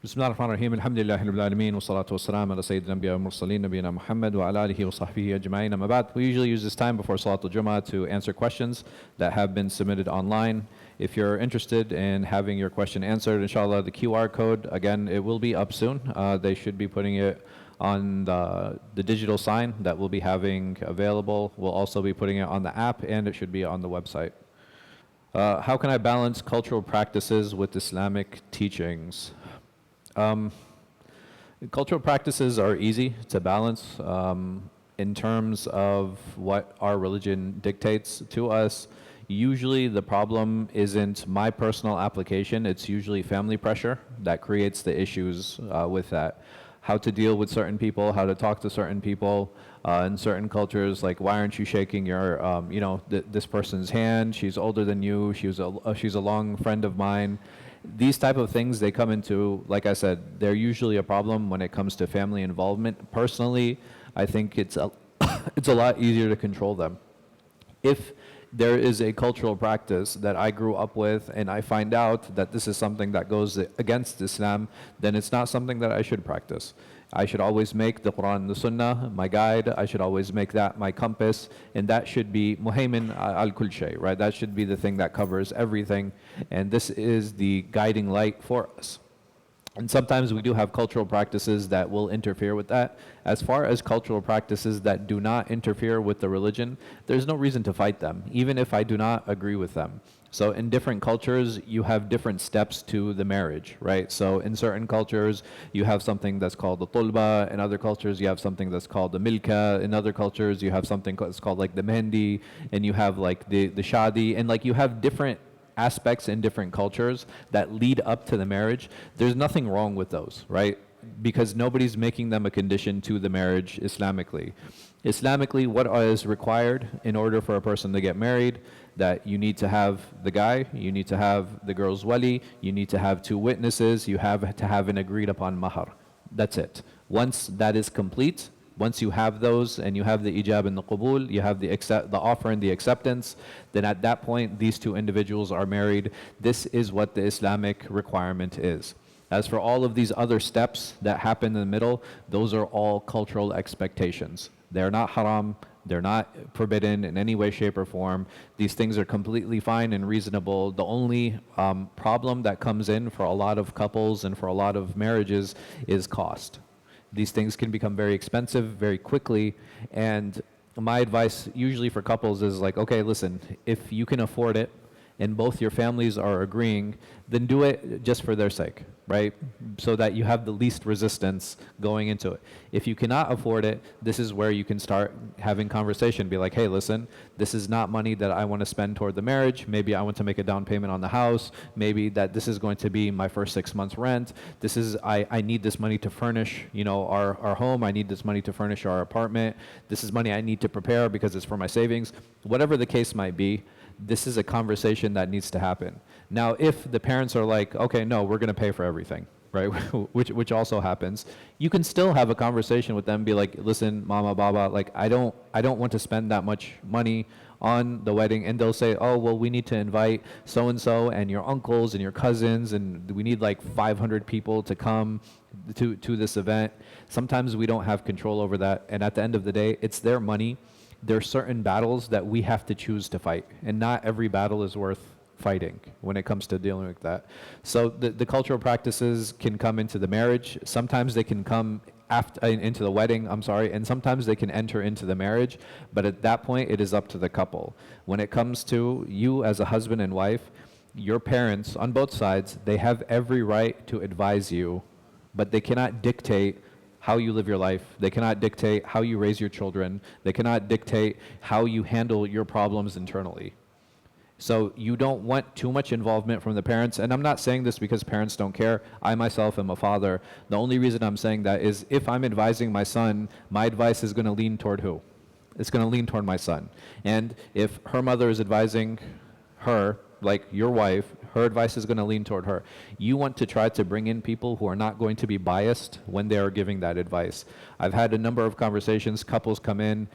بسم الله الرحمن الرحيم الحمد لله رب العالمين والصلاة والسلام على سيد الأنبياء والمرسلين نبينا محمد وعلى آله وصحبه أجمعين أما بعد. We usually use this time before Salat al-Jum'ah to answer questions that have been submitted online. If you're interested in having your question answered, inshallah, the QR code, again, it will be up soon. They should be putting it on the digital sign that we'll be having available. We'll also be putting it on the app, and it should be on the website. How can I balance cultural practices with Islamic teachings? Cultural practices are easy to balance in terms of what our religion dictates to us. Usually the problem isn't my personal application, it's usually family pressure that creates the issues with that. How to deal with certain people, how to talk to certain people in certain cultures, like why aren't you shaking your, this person's hand, she's older than you, she's a long friend of mine. These type of things, they come into, like I said, they're usually a problem when it comes to family involvement. Personally, I think it's a, it's a lot easier to control them. If there is a cultural practice that I grew up with and I find out that this is something that goes against Islam, then it's not something that I should practice. I should always make the Quran and the Sunnah my guide. I should always make that my compass, and that should be muhaymin al-kull shay, right? That should be the thing that covers everything, and this is the guiding light for us. And sometimes we do have cultural practices that will interfere with that. As far as cultural practices that do not interfere with the religion, there's no reason to fight them, even if I do not agree with them. So in different cultures, you have different steps to the marriage, right? So in certain cultures, you have something that's called the tulba. In other cultures, you have something that's called the milka. In other cultures, you have something that's called like the mehndi, and you have like the shadi, and like you have different aspects in different cultures that lead up to the marriage. There's nothing wrong with those, right? Because nobody's making them a condition to the marriage Islamically. Islamically, what is required in order for a person to get married? That you need to have the guy, you need to have the girl's wali, you need to have two witnesses, you have to have an agreed upon mahar. That's it. Once that is complete, once you have those and you have the ijab and the qabul, you have the offer and the acceptance, then at that point, these two individuals are married. This is what the Islamic requirement is. As for all of these other steps that happen in the middle, those are all cultural expectations. They're not haram, they're not forbidden in any way, shape, or form. These things are completely fine and reasonable. The only problem that comes in for a lot of couples and for a lot of marriages is cost. These things can become very expensive very quickly, and my advice usually for couples is like, okay, listen, if you can afford it and both your families are agreeing, then do it just for their sake, right? So that you have the least resistance going into it. If you cannot afford it, this is where you can start having conversation. Be like, hey, listen, this is not money that I want to spend toward the marriage. Maybe I want to make a down payment on the house. Maybe that this is going to be my first 6 months rent. This is, I need this money to furnish, our home. I need this money to furnish our apartment. This is money I need to prepare because it's for my savings. Whatever the case might be, this is a conversation that needs to happen. Now, if the parents are like, okay, no, we're going to pay for everything, right, which also happens, you can still have a conversation with them, be like, listen, mama, baba, like, I don't want to spend that much money on the wedding. And they'll say, oh, well, we need to invite so-and-so and your uncles and your cousins, and we need like 500 people to come to this event. Sometimes we don't have control over that. And at the end of the day, it's their money. There are certain battles that we have to choose to fight, and not every battle is worth fighting when it comes to dealing with that. So the cultural practices can come into the marriage. Sometimes they can come into the wedding, and sometimes they can enter into the marriage, but at that point, it is up to the couple. When it comes to you as a husband and wife, your parents on both sides, they have every right to advise you, but they cannot dictate how you live your life. They cannot dictate how you raise your children. They cannot dictate how you handle your problems internally. So you don't want too much involvement from the parents. And I'm not saying this because parents don't care. I myself am a father. The only reason I'm saying that is if I'm advising my son, my advice is going to lean toward who? It's going to lean toward my son. And if her mother is advising her, like your wife, Her advice is going to lean toward her. You want to try to bring in people who are not going to be biased when they are giving that advice. I've had a number of conversations, couples come in.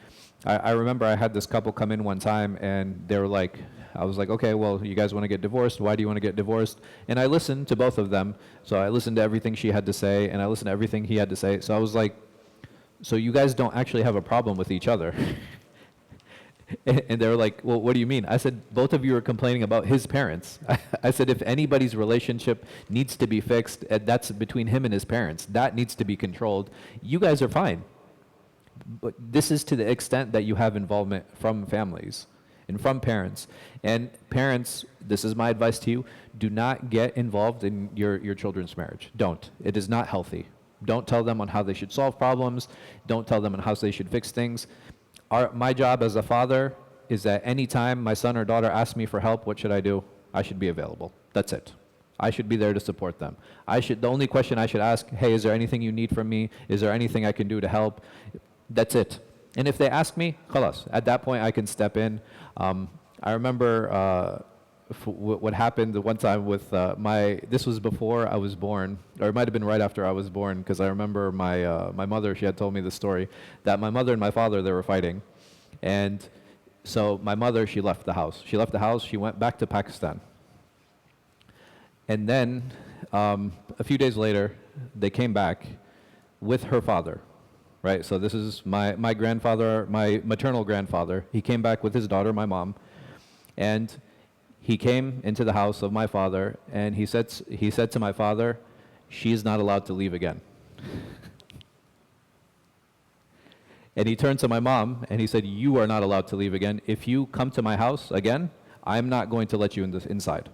I remember I had this couple come in one time and they were like, I was like, okay, well, you guys want to get divorced? Why do you want to get divorced? And I listened to both of them. So I listened to everything she had to say and I listened to everything he had to say. So I was like, so you guys don't actually have a problem with each other. And they were like, well, what do you mean? I said, both of you are complaining about his parents. I said, if anybody's relationship needs to be fixed, that's between him and his parents. That needs to be controlled. You guys are fine. But this is to the extent that you have involvement from families and from parents. And parents, this is my advice to you, do not get involved in your children's marriage. Don't. It is not healthy. Don't tell them on how they should solve problems. Don't tell them on how they should fix things. My job as a father is that any time my son or daughter asks me for help, what should I do? I should be available. That's it. I should be there to support them. The only question I should ask, hey, is there anything you need from me? Is there anything I can do to help? That's it. And if they ask me, khalas, at that point I can step in. I remember what happened the one time with this was before I was born, or it might have been right after I was born, because I remember my mother, she had told me the story, that my mother and my father, they were fighting. And so my mother, she left the house. She went back to Pakistan. And then a few days later, they came back with her father, right? So this is my grandfather, my maternal grandfather. He came back with his daughter, my mom, and he came into the house of my father, and he said to my father, she is not allowed to leave again. And he turned to my mom, and he said, you are not allowed to leave again. If you come to my house again, I'm not going to let you inside.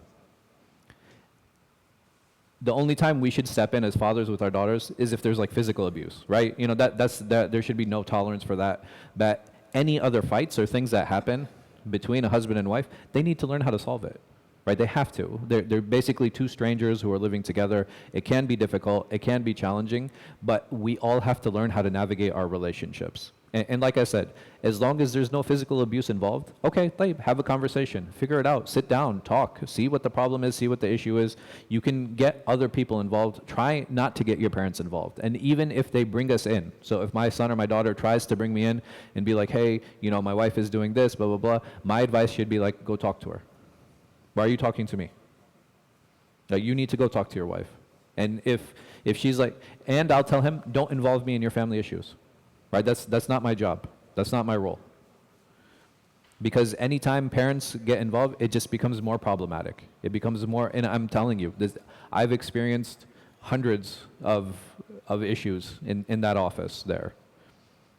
The only time we should step in as fathers with our daughters is if there's like physical abuse, right? You know, there should be no tolerance for that. But any other fights or things that happen between a husband and wife, they need to learn how to solve it, right? They have to. They're basically two strangers who are living together. It can be difficult, it can be challenging, but we all have to learn how to navigate our relationships. And like I said, as long as there's no physical abuse involved, okay, have a conversation, figure it out, sit down, talk, see what the problem is, see what the issue is. You can get other people involved. Try not to get your parents involved. And even if they bring us in, so if my son or my daughter tries to bring me in and be like, hey, you know, my wife is doing this, blah, blah, blah, my advice should be like, go talk to her. Why are you talking to me? Like, you need to go talk to your wife. And if she's like, and I'll tell him, don't involve me in your family issues. Right? That's not my job. That's not my role. Because anytime parents get involved, it just becomes more problematic. It becomes more, and I'm telling you, I've experienced hundreds of issues in that office there.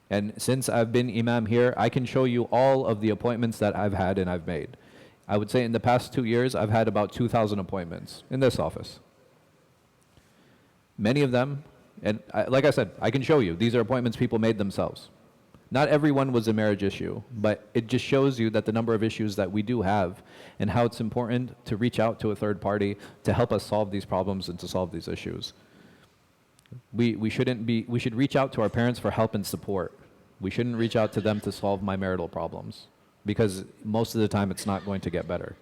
And since I've been imam here, I can show you all of the appointments that I've had and I've made. I would say in the past 2 years, I've had about 2,000 appointments in this office. Many of them, and like I said, I can show you. These are appointments people made themselves. Not everyone was a marriage issue, but it just shows you that the number of issues that we do have and how it's important to reach out to a third party to help us solve these problems and to solve these issues. We should reach out to our parents for help and support. We shouldn't reach out to them to solve my marital problems, because most of the time it's not going to get better.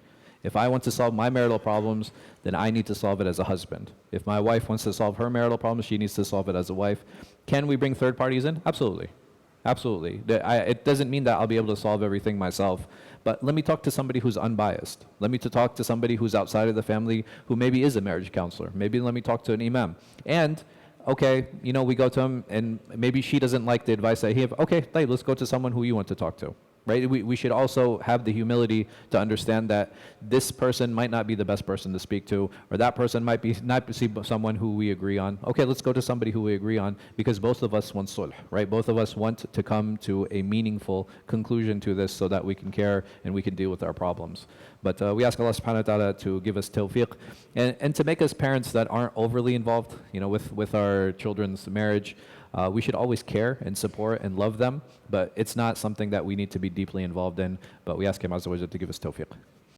If I want to solve my marital problems, then I need to solve it as a husband. If my wife wants to solve her marital problems, she needs to solve it as a wife. Can we bring third parties in? Absolutely. Absolutely. It doesn't mean that I'll be able to solve everything myself, but let me talk to somebody who's unbiased. Let me talk to somebody who's outside of the family who maybe is a marriage counselor. Maybe let me talk to an imam. And, okay, you know, we go to him and maybe she doesn't like the advice that he have. Okay, let's go to someone who you want to talk to. Right? We should also have the humility to understand that this person might not be the best person to speak to, or that person might be not be someone who we agree on. Okay, let's go to somebody who we agree on, because both of us want sulh, right? Both of us want to come to a meaningful conclusion to this so that we can care and we can deal with our problems. But we ask Allah subhanahu wa ta'ala to give us tawfiq and to make us parents that aren't overly involved, you know, with our children's marriage. We should always care and support and love them, but it's not something that we need to be deeply involved in. But we ask Him Azza wa Jalla to give us tawfiq.